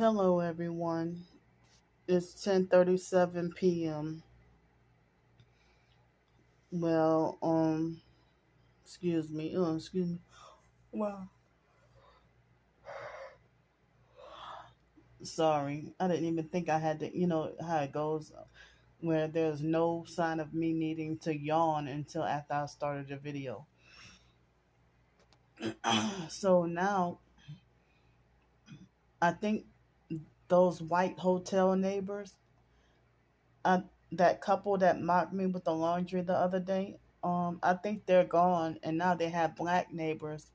Hello everyone. It's 10:37 p.m. Well, excuse me. Excuse me. Well, sorry. I didn't even think I had to, how it goes where there's no sign of me needing to yawn until after I started the video. So now I think those white hotel neighbors, I, that couple that mocked me with the laundry the other day, I think they're gone and now they have black neighbors,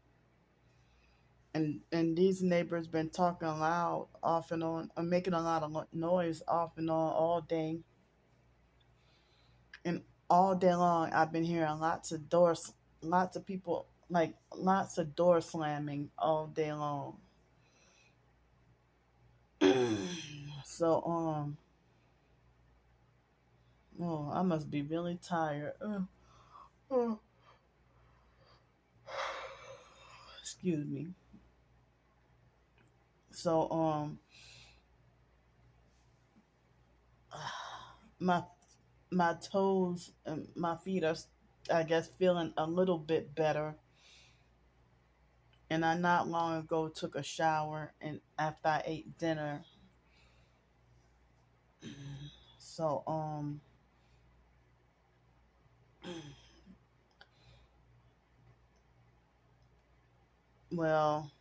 and these neighbors been talking loud off and on, making a lot of noise off and on all day, and all day long I've been hearing lots of people, like lots of door slamming all day long. So oh, I must be really tired. Oh, excuse me. So my my toes and my feet are, I guess, feeling a little bit better. And I not long ago took a shower and after I ate dinner. So well,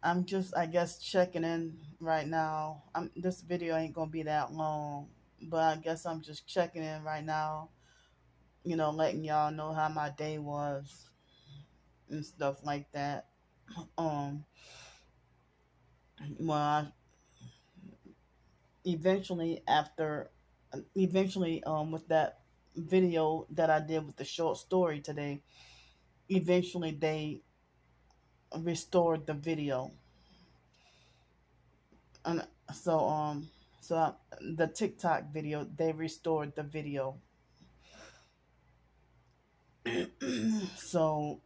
I'm just, I guess, checking in right now. This video ain't gonna be that long, but I guess I'm just checking in right now, letting y'all know how my day was and stuff like that. Um well, eventually after eventually with that video that I did with the short story today, eventually they restored the video. And so the TikTok video, they restored the video. So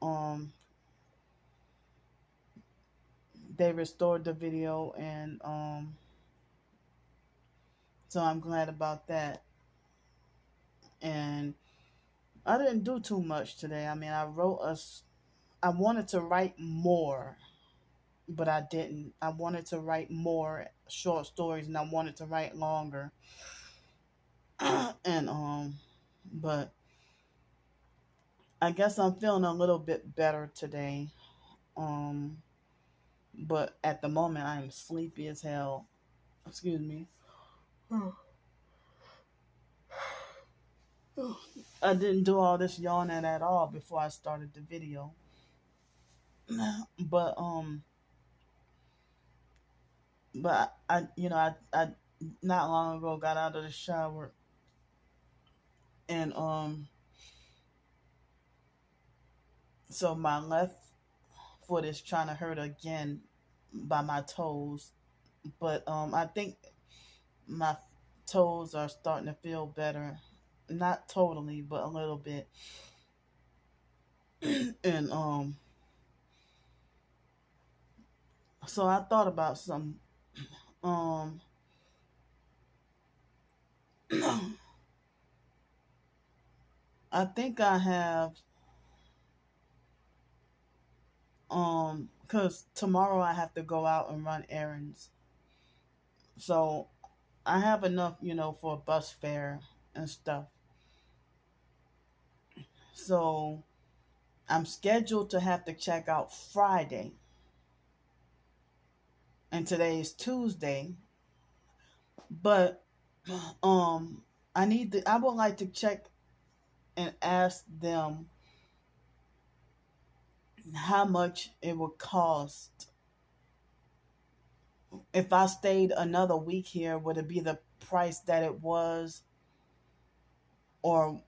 they restored the video, and so I'm glad about that. And I didn't do too much today. I mean, I wanted to write more, but I didn't. I wanted to write more short stories, and I wanted to write longer. And but I guess I'm feeling a little bit better today. Um, but at the moment I'm sleepy as hell. Excuse me. I didn't do all this yawning at all before I started the video. But I not long ago got out of the shower, and so my left foot is trying to hurt again by my toes, but I think my toes are starting to feel better, not totally but a little bit. And so I thought about some, um I think I have, because tomorrow I have to go out and run errands, so I have enough, for a bus fare and stuff. So I'm scheduled to have to check out Friday, and today is Tuesday. But um, I would like to check and ask them how much it would cost if I stayed another week here. Would it be the price that it was, or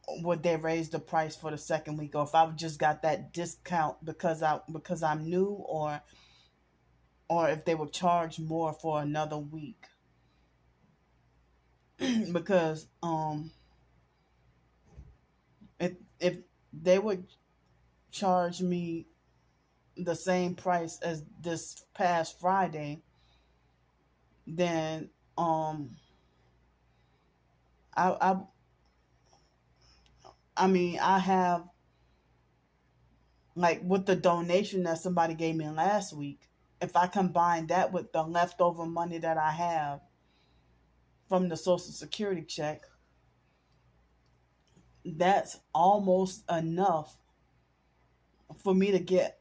would they raise the price for the second week, or if I just got that discount because I'm new, or if they would charge more for another week? Because if they would charge me the same price as this past Friday, then I I I mean I have, like, with the donation that somebody gave me last week, if I combine that with the leftover money that I have from the Social Security check, that's almost enough for me to get.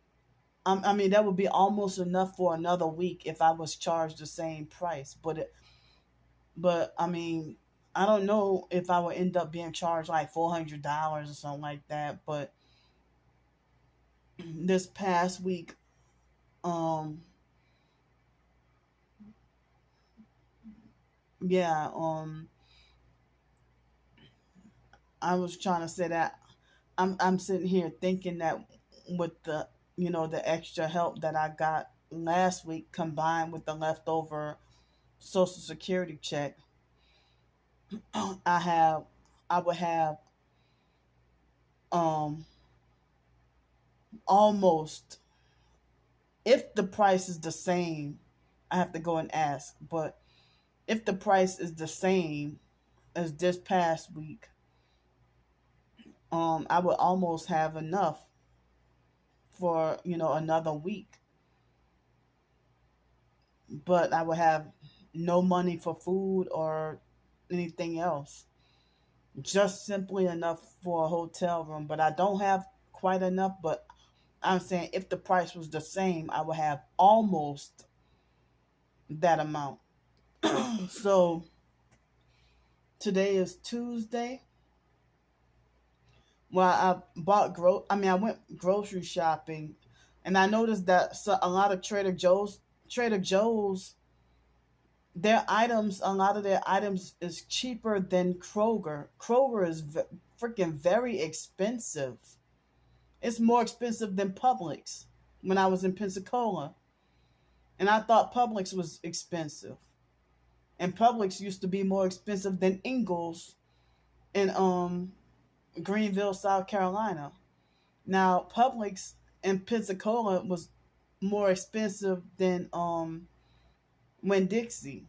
I mean, that would be almost enough for another week if I was charged the same price. But I mean, I don't know if I would end up being charged like $400 or something like that. But this past week, um, yeah, I was trying to say that I'm sitting here thinking that with the, the extra help that I got last week combined with the leftover Social Security check, I have I would have um almost, if the price is the same, I have to go and ask, but if the price is the same as this past week, I would almost have enough for, another week, but I would have no money for food or anything else. Just simply enough for a hotel room, but I don't have quite enough. But I'm saying if the price was the same, I would have almost that amount. So today is Tuesday. Well, I went grocery shopping, and I noticed that a lot of Trader Joe's, a lot of their items is cheaper than Kroger. Kroger is freaking very expensive. It's more expensive than Publix when I was in Pensacola. And I thought Publix was expensive. And Publix used to be more expensive than Ingles in Greenville, South Carolina. Now Publix in Pensacola was more expensive than Winn Dixie.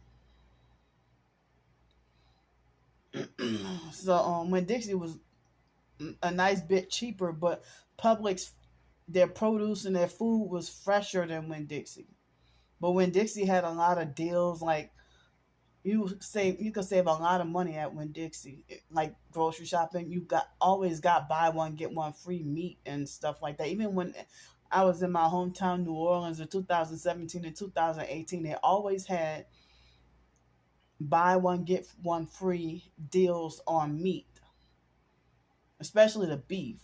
So Winn Dixie was a nice bit cheaper, but Publix, their produce and their food was fresher than Winn Dixie. But Winn Dixie had a lot of deals, like you could save a lot of money at Winn Dixie. Like grocery shopping, you got always got buy one get one free meat and stuff like that. Even when I was in my hometown New Orleans in 2017 and 2018, they always had buy one get one free deals on meat, especially the beef.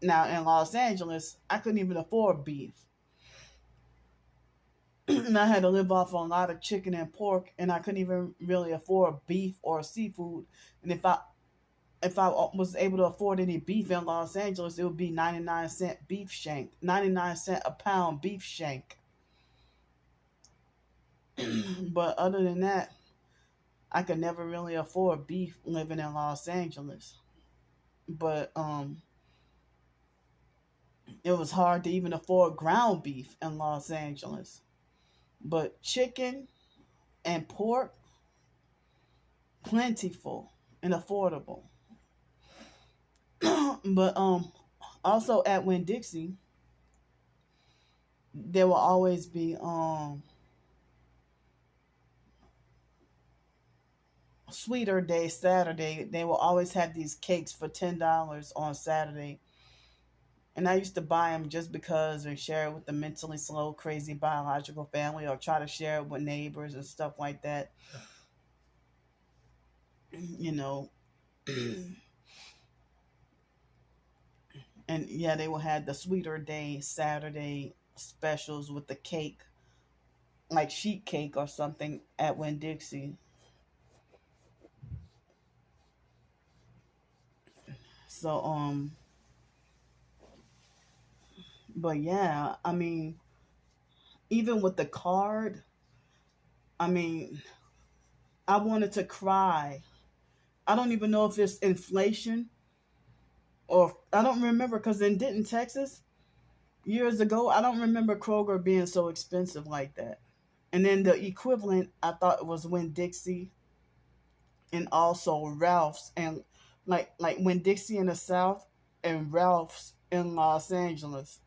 Now in Los Angeles, I couldn't even afford beef. And I had to live off a lot of chicken and pork, and I couldn't even really afford beef or seafood. And if I was able to afford any beef in Los Angeles, it would be 99-cent beef shank, 99 cent a pound beef shank. But other than that, I could never really afford beef living in Los Angeles. But it was hard to even afford ground beef in Los Angeles. But chicken and pork, plentiful and affordable. But also at Winn Dixie, there will always be sweeter day Saturday. They will always have these cakes for $10 on Saturday. And I used to buy them just because, and share it with the mentally slow, crazy biological family, or try to share it with neighbors and stuff like that. You know, and yeah, they will have the sweeter day Saturday specials with the cake, like sheet cake or something at Winn Dixie. So but yeah, I mean, even with the card, I mean, I wanted to cry. I don't even know if it's inflation, or I don't remember, because in Denton, Texas, years ago, I don't remember Kroger being so expensive like that. And then the equivalent, I thought it was Winn Dixie and also Ralph's, and like Winn Dixie in the South and Ralph's in Los Angeles.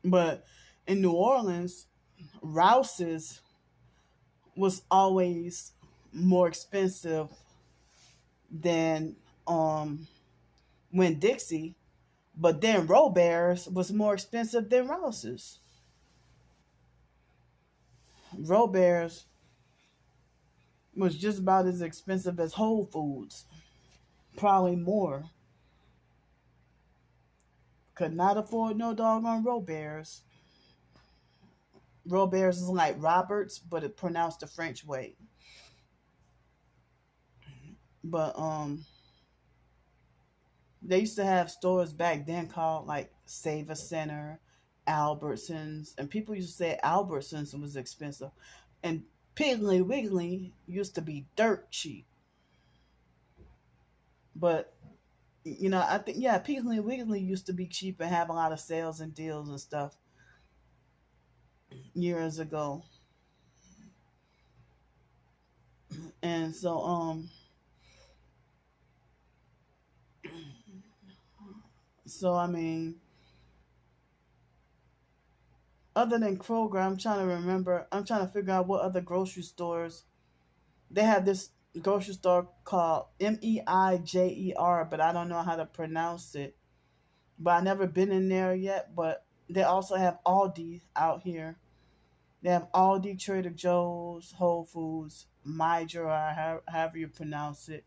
But in New Orleans, Rouse's was always more expensive than Winn Dixie, but then Robert's was more expensive than Rouse's. Robert's was just about as expensive as Whole Foods, probably more. Could not afford no doggone Robert's. Robert's is like Roberts, but it pronounced the French way. But they used to have stores back then called like Save a Center, Albertsons, and people used to say Albertsons was expensive, and Piggly Wiggly used to be dirt cheap. But I think yeah, Piggly Wiggly used to be cheap and have a lot of sales and deals and stuff years ago. And so I mean, other than Kroger, I'm trying to remember. I'm trying to figure out what other grocery stores they have. This grocery store called Meijer, but I don't know how to pronounce it. But I never been in there yet. But they also have Aldi out here. They have Aldi, Trader Joe's, Whole Foods, Meijer, or however you pronounce it.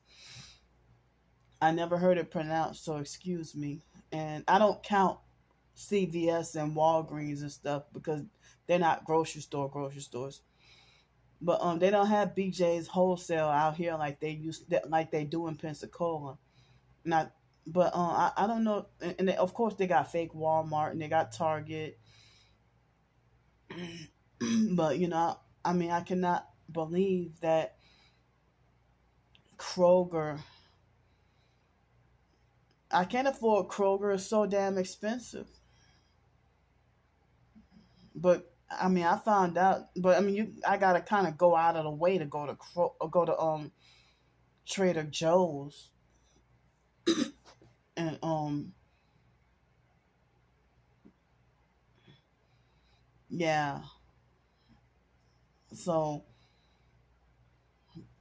I never heard it pronounced, so excuse me. And I don't count CVS and Walgreens and stuff because they're not grocery stores. But they don't have BJ's wholesale out here like they do in Pensacola. Not, but I don't know. And they, of course they got fake Walmart and they got Target. But I mean, I cannot believe that Kroger. I can't afford Kroger. It's so damn expensive. But I mean, I found out. But I mean, I gotta kind of go out of the way to go to Trader Joe's and yeah. So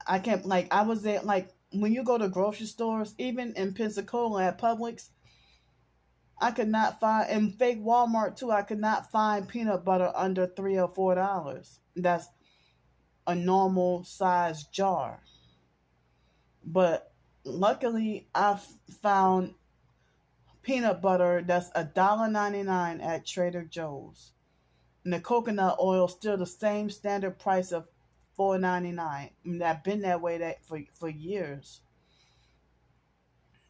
I can't like I was there like when you go to grocery stores, even in Pensacola at Publix, I could not find and fake Walmart too. I could not find peanut butter under $3 or $4. That's a normal size jar. But luckily, I found peanut butter that's $1.99 at Trader Joe's. And the coconut oil still the same standard price of $4.99. I mean, I've been that way for years.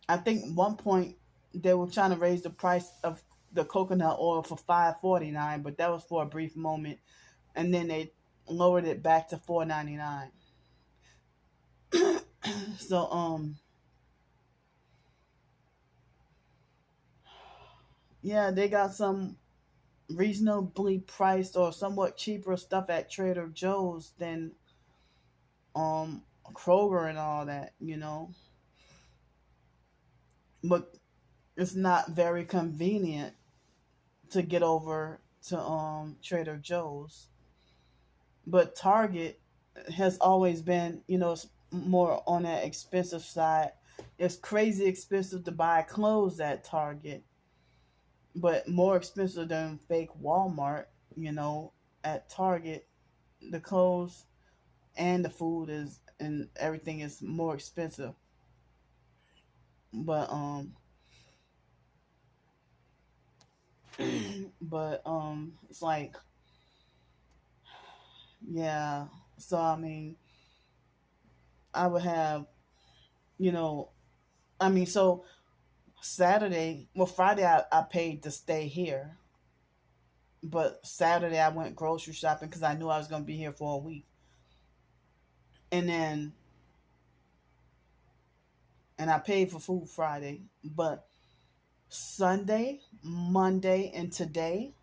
I think one point they were trying to raise the price of the coconut oil for $5.49, but that was for a brief moment, and then they lowered it back to $4.99. So yeah, they got some reasonably priced or somewhat cheaper stuff at Trader Joe's than Kroger and all that. But it's not very convenient to get over to Trader Joe's. But Target has always been, more on that expensive side. It's crazy expensive to buy clothes at Target, but more expensive than fake Walmart, at Target. The clothes and the food is and everything is more expensive. But it's like yeah. So I mean, I would have, you know, I mean, so Friday I paid to stay here, but Saturday I went grocery shopping because I knew I was going to be here for a week. And then, and I paid for food Friday, but Sunday, Monday, and today,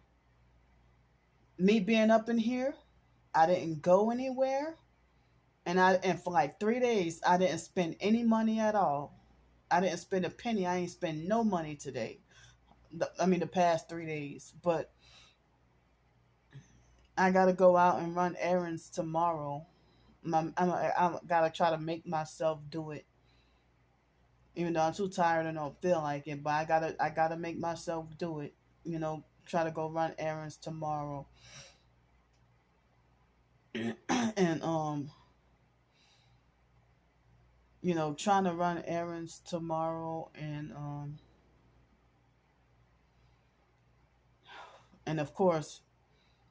me being up in here, I didn't go anywhere, and for like 3 days I didn't spend any money at all. I didn't spend a penny. I ain't spend no money today. I mean the past 3 days. But I gotta go out and run errands tomorrow. I gotta try to make myself do it, even though I'm too tired and don't feel like it. But I gotta make myself do it. Try to go run errands tomorrow, and trying to run errands tomorrow, and of course,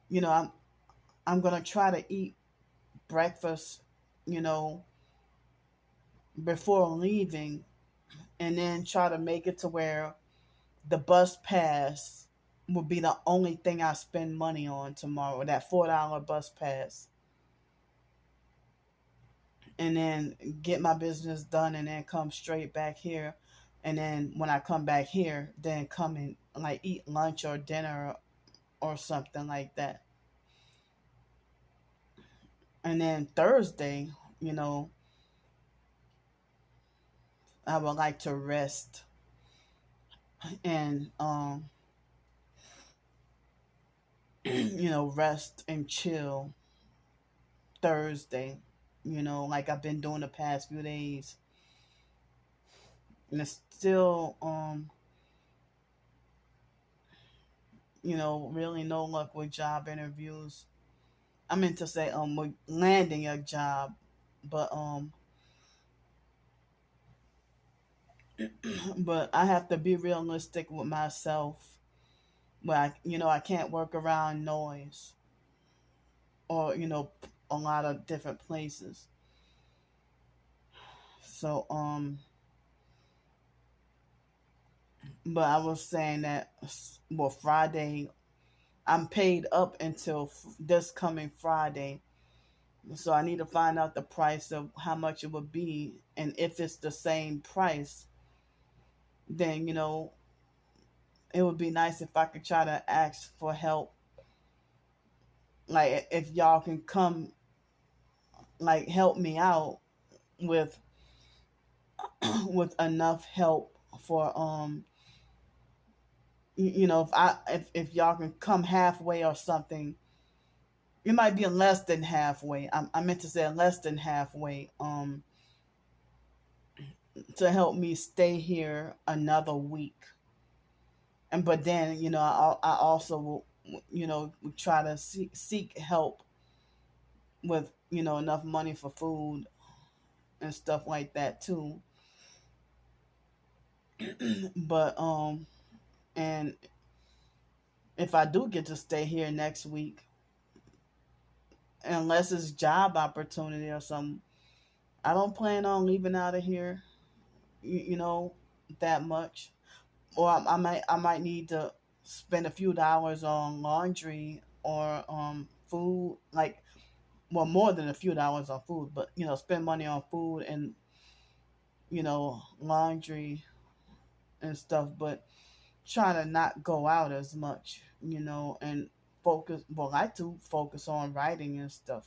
you know, I'm gonna try to eat breakfast, you know, before leaving, and then try to make it to where the bus pass will be the only thing I spend money on tomorrow. That $4 bus pass, and then get my business done, and then come straight back here. And then when I come back here, then come and like eat lunch or dinner or something like that. And then Thursday, you know, I would like to rest and rest and chill Thursday, like I've been doing the past few days. And it's still really no luck with job interviews. I meant to say with landing a job, but but I have to be realistic with myself. But I can't work around noise or a lot of different places. So but I was saying that, well, Friday I'm paid up until this coming Friday. So I need to find out the price of how much it would be, and if it's the same price, then it would be nice if I could try to ask for help. Like if y'all can come, like help me out with with enough help for if y'all can come halfway or something. It might be less than halfway. I meant to say less than halfway. To help me stay here another week. And but then I also will try to seek help with enough money for food and stuff like that too. But and if I do get to stay here next week, unless it's job opportunity or something, I don't plan on leaving out of here, that much. Or I might need to spend a few dollars on laundry or food, like, well, more than a few dollars on food, but spend money on food and laundry and stuff, but try to not go out as much, and like to focus on writing and stuff,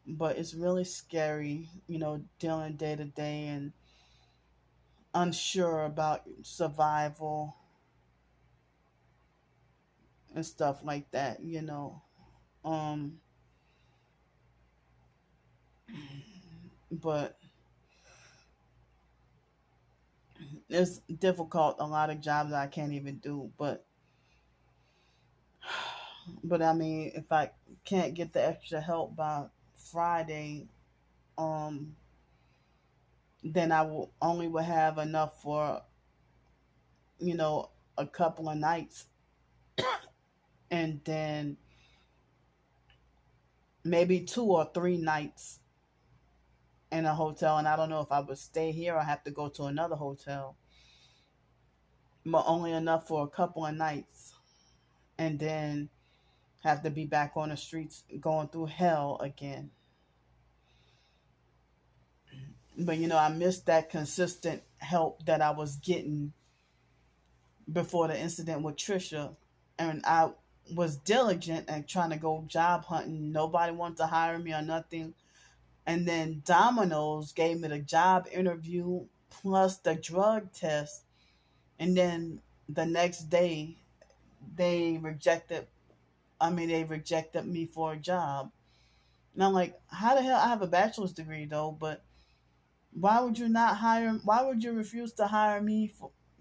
but it's really scary, dealing day to day and unsure about survival and stuff like that, Um, but it's difficult. A lot of jobs I can't even do, but I mean, if I can't get the extra help by Friday, um, then I will have enough for you know a couple of nights, and then maybe 2 or 3 nights in a hotel. And I don't know if I would stay here or have to go to another hotel, but only enough for a couple of nights, and then have to be back on the streets going through hell again. But I missed that consistent help that I was getting before the incident with Trisha. and I was diligent and trying to go job hunting. Nobody wanted to hire me or nothing. And then Domino's gave me the job interview plus the drug test. And then the next day, they rejected. They rejected me for a job. And I'm like, how the hell? I have a bachelor's degree though, but why would you not hire? Why would you refuse to hire me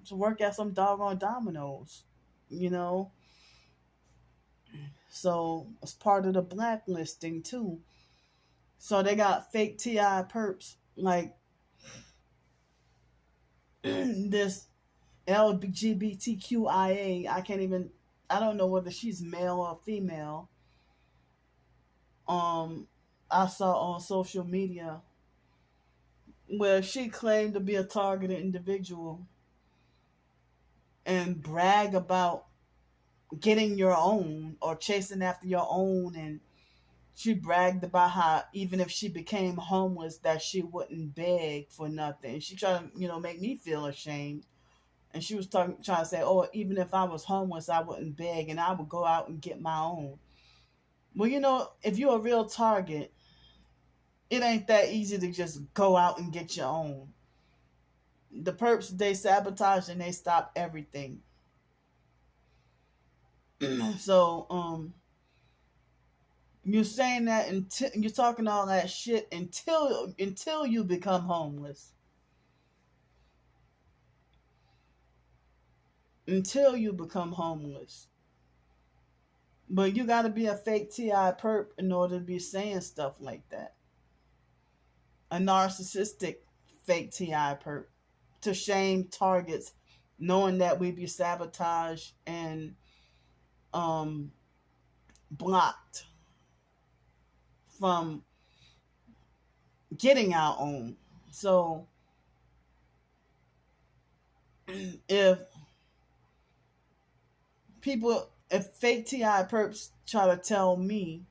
to work at some doggone Domino's? You know. So it's part of the blacklisting too. So they got fake TI perps like this LGBTQIA. I can't even. I don't know whether she's male or female. Um, I saw on social media where she claimed to be a targeted individual and brag about getting your own or chasing after your own. And she bragged about how even if she became homeless that she wouldn't beg for nothing. She tried to, make me feel ashamed. And she was trying to say, oh, even if I was homeless, I wouldn't beg and I would go out and get my own. Well, if you're a real target, it ain't that easy to just go out and get your own. The perps, they sabotage and they stop everything. So, you're saying that until you're talking all that shit until you become homeless. Until you become homeless. But you got to be a fake TI perp in order to be saying stuff like that. A narcissistic fake TI perp to shame targets, knowing that we be sabotaged and blocked from getting our own. So if fake TI perps try to tell me,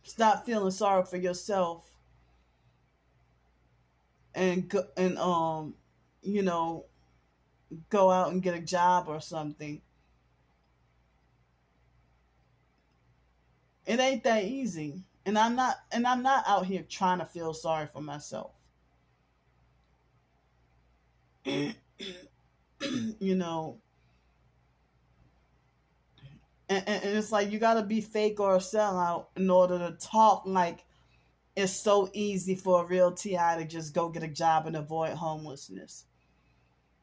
stop feeling sorry for yourself and go out and get a job or something. It ain't that easy. And I'm not out here trying to feel sorry for myself. And it's like you gotta be fake or a sellout in order to talk like it's so easy for a real TI to just go get a job and avoid homelessness.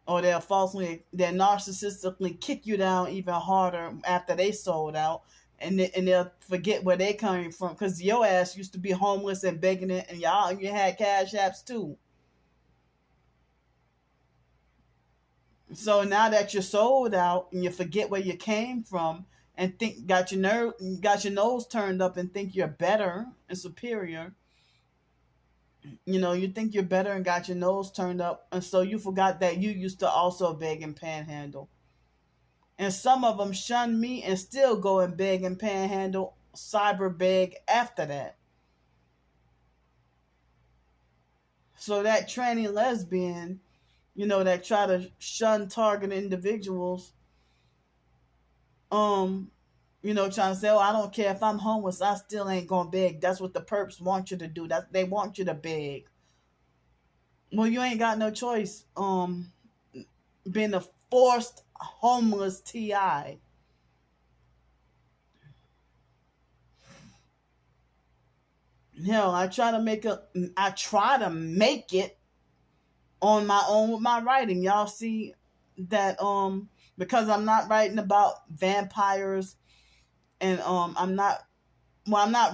Or they'll narcissistically kick you down even harder after they sold out, and they'll forget where they coming from because your ass used to be homeless and begging it, and you had cash apps too. So now that you're sold out and you forget where you came from and got your nose turned up and think you're better and superior. You think you're better and got your nose turned up, and so you forgot that you used to also beg and panhandle. And some of them shun me and still go and beg and panhandle, cyber beg after that. So that tranny lesbian, that try to shun target individuals, trying to say, oh, I don't care if I'm homeless, I still ain't gonna beg. That's what the perps want you to do. They want you to beg. Well, you ain't got no choice. Being a forced homeless TI. Hell, I try to make it on my own with my writing. Y'all see that because I'm not writing about vampires and I'm not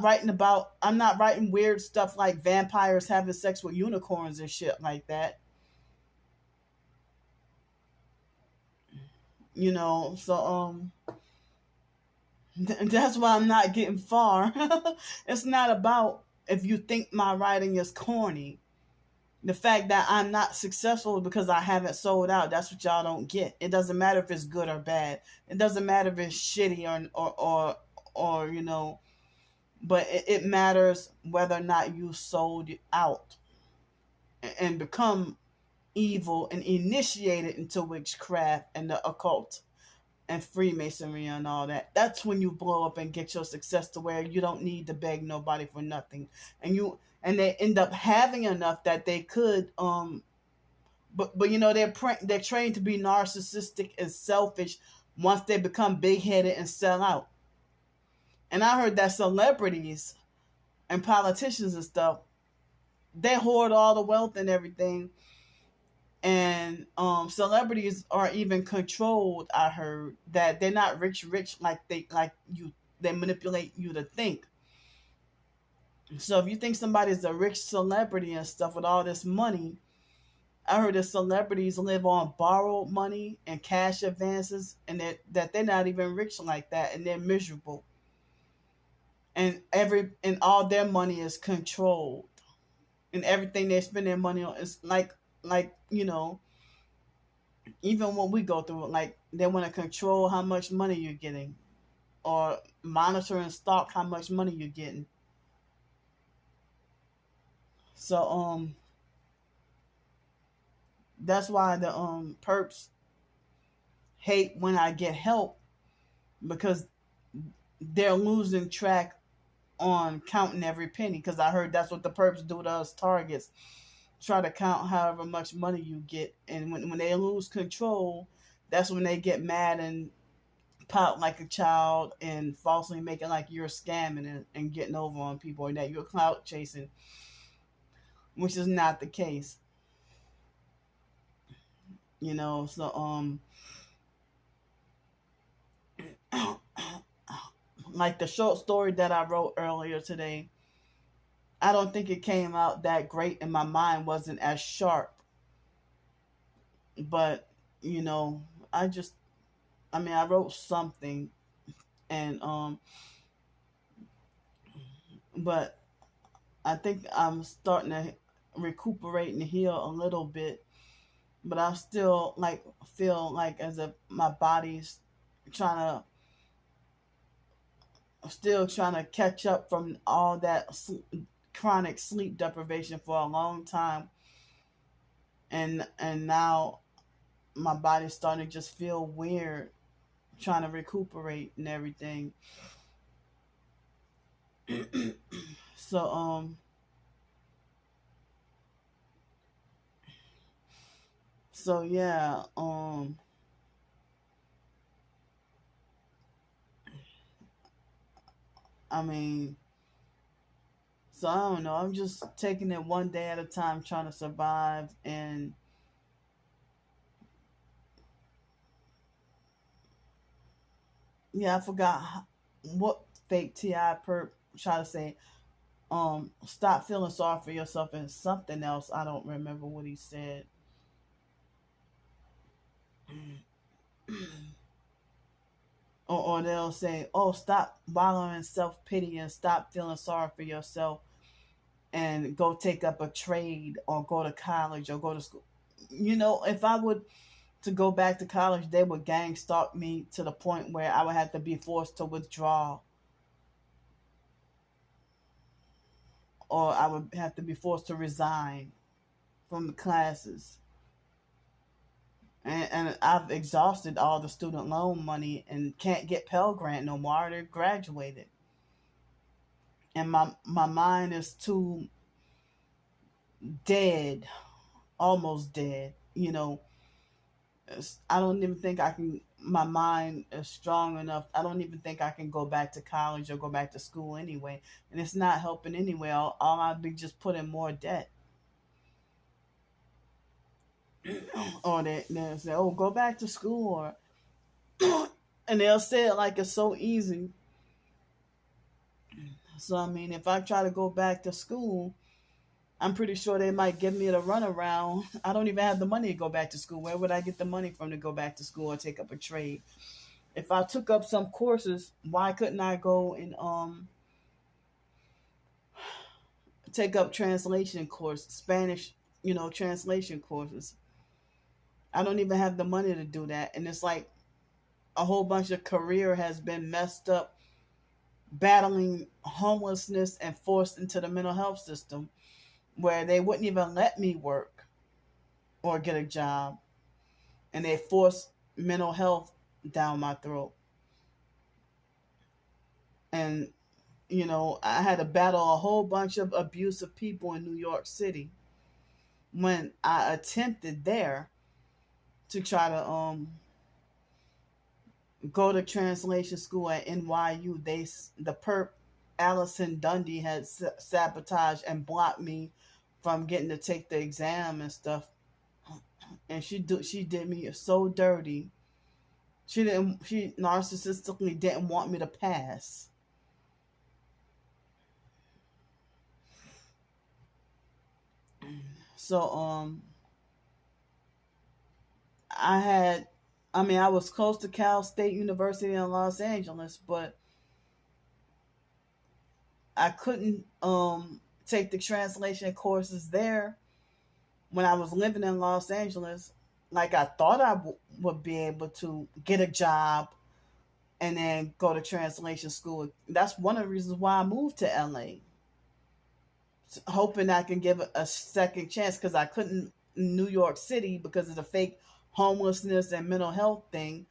writing weird stuff like vampires having sex with unicorns and shit like that. So that's why I'm not getting far. It's not about if you think my writing is corny. The fact that I'm not successful because I haven't sold out, that's what y'all don't get. It doesn't matter if it's good or bad. It doesn't matter if it's shitty or but it matters whether or not you sold out and become evil and initiated into witchcraft and the occult and Freemasonry and all that. That's when you blow up and get your success to where you don't need to beg nobody for nothing, and they end up having enough that they could but they're trained to be narcissistic and selfish once they become big headed and sell out. And I heard that celebrities and politicians and stuff, they hoard all the wealth and everything. And celebrities are even controlled. I heard that they're not rich they manipulate you to think. So if you think somebody's a rich celebrity and stuff with all this money, I heard that celebrities live on borrowed money and cash advances, and that they're not even rich like that, and they're miserable. And all their money is controlled, and everything they spend their money on is like even when we go through it, like they want to control how much money you're getting, or monitor and stalk how much money you're getting. So that's why the perps hate when I get help, because they're losing track on counting every penny. Because I heard that's what the perps do to us targets, try to count however much money you get, and when they lose control, that's when they get mad and pout like a child and falsely making like you're scamming and getting over on people, or that you're clout chasing, which is not the case. So like the short story that I wrote earlier today, I don't think it came out that great, and my mind wasn't as sharp. But I just, I wrote something, and but I think I'm starting to recuperate and heal a little bit. But I still feel like as if my body's trying to still trying to catch up from all that chronic sleep deprivation for a long time, and now my body's starting to just feel weird, trying to recuperate and everything. So yeah, I mean, so I don't know. I'm just taking it one day at a time, trying to survive. And yeah, I forgot what fake Ti perp try to say. Stop feeling sorry for yourself, and something else. I don't remember what he said. Or they'll say, "Oh, stop wallowing in self pity and stop feeling sorry for yourself, and go take up a trade or go to college or go to school." If I would to go back to college, they would gang stalk me to the point where I would have to be forced to withdraw, or I would have to be forced to resign from the classes. And I've exhausted all the student loan money and can't get Pell Grant no more. I already graduated. And my mind is too dead, almost dead. I don't even think I can, my mind is strong enough. I don't even think I can go back to college or go back to school anyway. And it's not helping anyway. All I'd be just putting more debt. Or they'll say, "Oh, go back to school," or and they'll say it like it's so easy. So if I try to go back to school, I'm pretty sure they might give me the runaround. I don't even have the money to go back to school. Where would I get the money from to go back to school or take up a trade? If I took up some courses, why couldn't I go and take up translation course, Spanish, translation courses? I don't even have the money to do that. And it's like a whole bunch of career has been messed up battling homelessness and forced into the mental health system, where they wouldn't even let me work or get a job, and they forced mental health down my throat. And I had to battle a whole bunch of abusive people in New York City when I attempted there to try to go to translation school at NYU. The perp Allison Dundee had sabotaged and blocked me from getting to take the exam and stuff. And she did me so dirty. She narcissistically didn't want me to pass. So I was close to Cal State University in Los Angeles, but I couldn't take the translation courses there when I was living in Los Angeles. Like I thought I would be able to get a job and then go to translation school. That's one of the reasons why I moved to LA, hoping I can give a second chance, because I couldn't in New York City because of the fake homelessness and mental health thing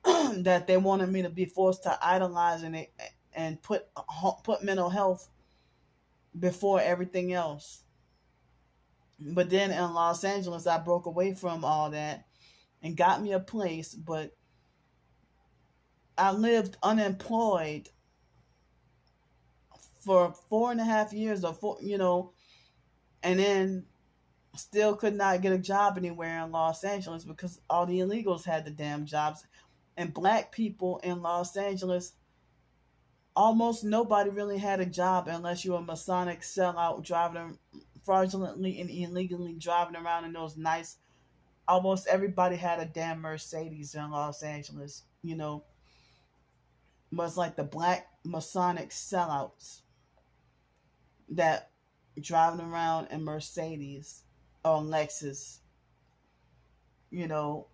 that they wanted me to be forced to idolize and put mental health before everything else. But then in Los Angeles, I broke away from all that and got me a place, but I lived unemployed for 4.5 years and then still could not get a job anywhere in Los Angeles because all the illegals had the damn jobs. And black people in Los Angeles, almost nobody really had a job unless you were a Masonic sellout driving fraudulently and illegally driving around in those nice. Almost everybody had a damn Mercedes in Los Angeles, But it's like the black Masonic sellouts that driving around in Mercedes or Lexus,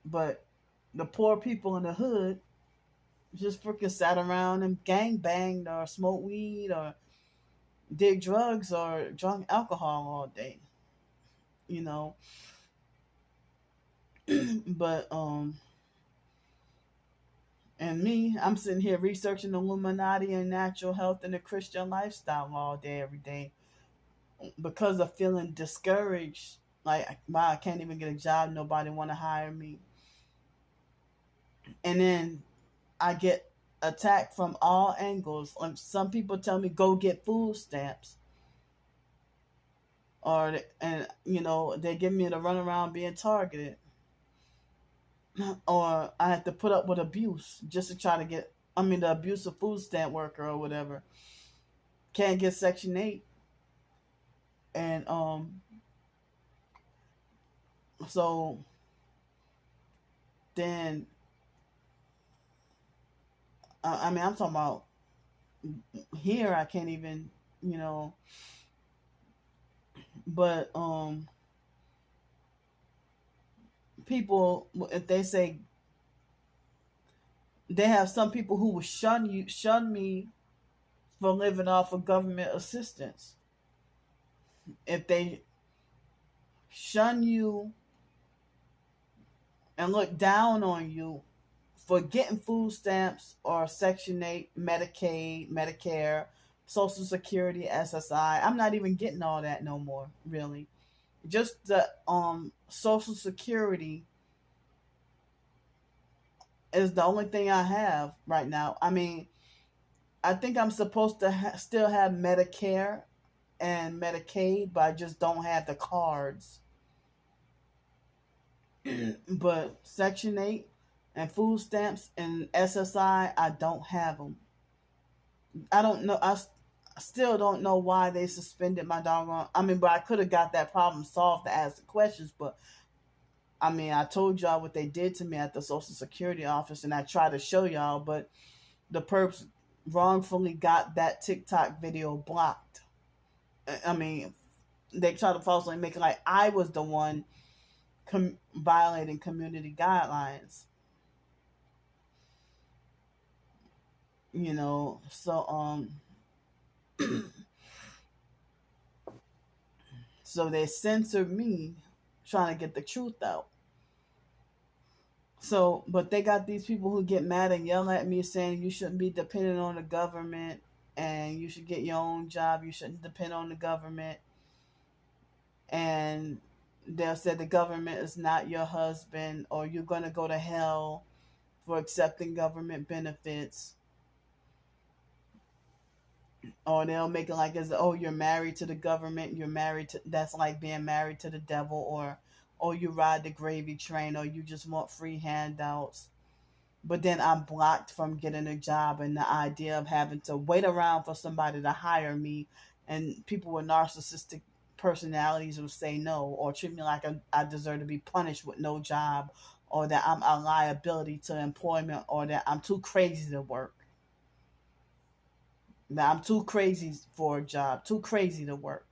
But the poor people in the hood just freaking sat around and gang banged or smoked weed or did drugs or drunk alcohol all day, you know. But and me, I'm sitting here researching Illuminati and natural health and the Christian lifestyle all day, every day, because of feeling discouraged. Like, wow, I can't even get a job. Nobody want to hire me. And then I get attacked from all angles. Like, some people tell me go get food stamps, they give me the run around being targeted, or I have to put up with abuse just to try to get. The abusive food stamp worker or whatever can't get Section 8, and so then I'm talking about here. I can't even, but people, if they say, they have some people who will shun me for living off of government assistance. If they shun you and look down on you for getting food stamps or Section 8, Medicaid, Medicare, Social Security, SSI. I'm not even getting all that no more, really. Just the Social Security is the only thing I have right now. I think I'm supposed to still have Medicare and Medicaid, but I just don't have the cards. But Section 8 and food stamps and SSI, I don't have them. I don't know. I still don't know why they suspended my doggone. But I could have got that problem solved to ask the questions. But I told y'all what they did to me at the Social Security office, and I tried to show y'all, but the perps wrongfully got that TikTok video blocked. They tried to falsely make it like I was the one violating community guidelines. So so they censored me trying to get the truth out. So, but they got these people who get mad and yell at me saying you shouldn't be dependent on the government and you should get your own job. You shouldn't depend on the government. And they'll say the government is not your husband or you're going to go to hell for accepting government benefits. Or they'll make it like as, oh, you're married to the government. You're married to, that's like being married to the devil. Or, oh, you ride the gravy train, or you just want free handouts. But then I'm blocked from getting a job, and the idea of having to wait around for somebody to hire me, and people with narcissistic personalities will say no, or treat me like I deserve to be punished with no job, or that I'm a liability to employment, or that I'm too crazy to work. That I'm too crazy for a job, too crazy to work.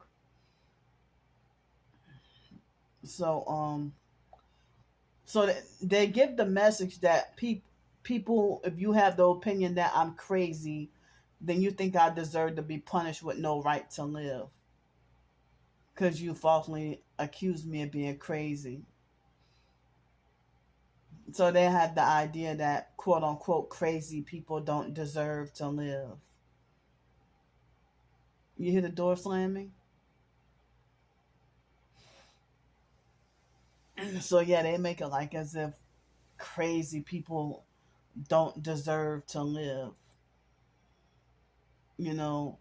So they give the message that people, if you have the opinion that I'm crazy, then you think I deserve to be punished with no right to live because you falsely accused me of being crazy. So they had the idea that quote unquote crazy people don't deserve to live. You hear the door slamming? So yeah, they make it like as if crazy people don't deserve to live. You know,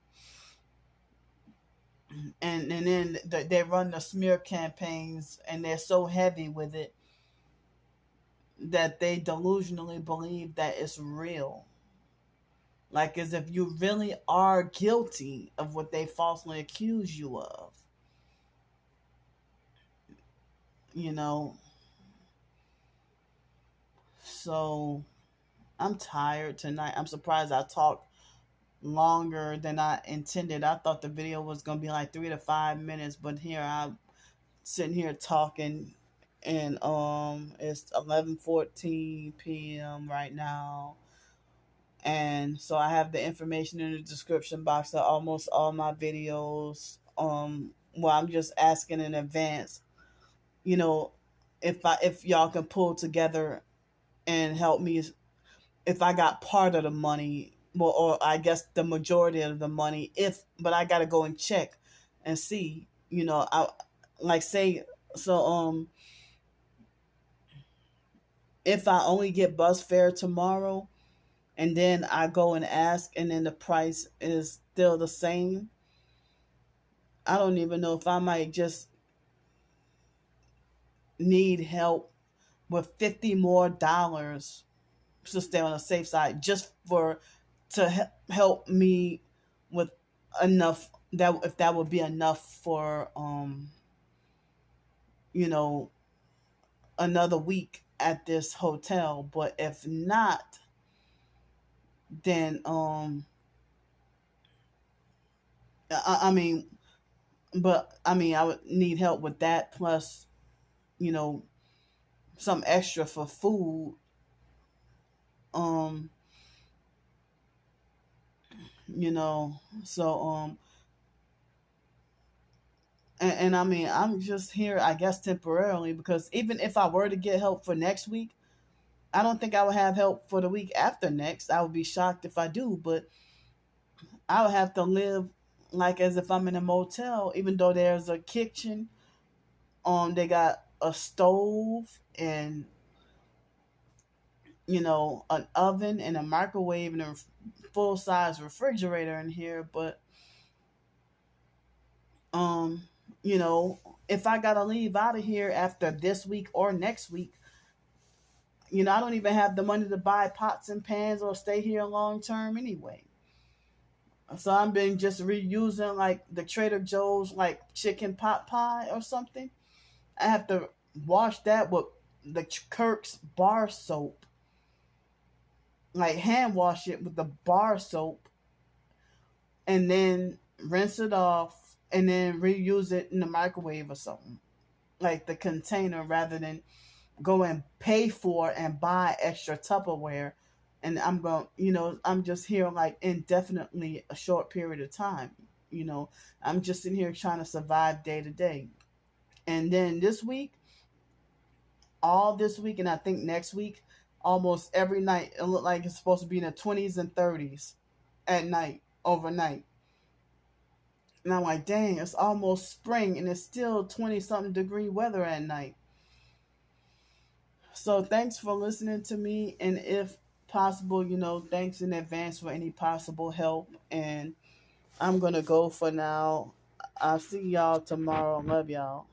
and then they run the smear campaigns, and they're so heavy with it that they delusionally believe that it's real. Like as if you really are guilty of what they falsely accuse you of. You know, so I'm tired tonight. I'm surprised I talked longer than I intended. I thought the video was gonna be like 3 to 5 minutes, but here I'm sitting here talking, and it's 11:14 p.m. right now, and so I have the information in the description box of almost all my videos. Well, I'm just asking in advance, you know, if y'all can pull together and help me if I got part of the money, well, or I guess the majority of the money, but I got to go and check and see, I like say, so, if I only get bus fare tomorrow and then I go and ask and then the price is still the same, I don't even know if I might just need help with $50 more to stay on the safe side, just to help me with enough, that if that would be enough for another week at this hotel. But if not, then I mean, I would need help with that, plus you know some extra for food. um so and I mean, I'm just here, I guess, temporarily, because even if I were to get help for next week, I don't think I would have help for the week after next. I would be shocked if I do, but I would have to live like as if I'm in a motel, even though there's a kitchen. They got a stove and an oven and a microwave and a full size refrigerator in here, but um, if I gotta leave out of here after this week or next week, I don't even have the money to buy pots and pans or stay here long term anyway. So I've been just reusing like the Trader Joe's like chicken pot pie or something. I have to wash that with the Kirk's bar soap, like hand wash it with the bar soap, and then rinse it off, and then reuse it in the microwave or something, like the container, rather than go and pay for and buy extra Tupperware. And I'm just here like indefinitely a short period of time. I'm just in here trying to survive day to day. And then this week, all this week, and I think next week, almost every night, it looked like it's supposed to be in the 20s and 30s at night, overnight. And I'm like, dang, it's almost spring and it's still 20 something degree weather at night. So thanks for listening to me. And if possible, thanks in advance for any possible help. And I'm going to go for now. I'll see y'all tomorrow. Love y'all.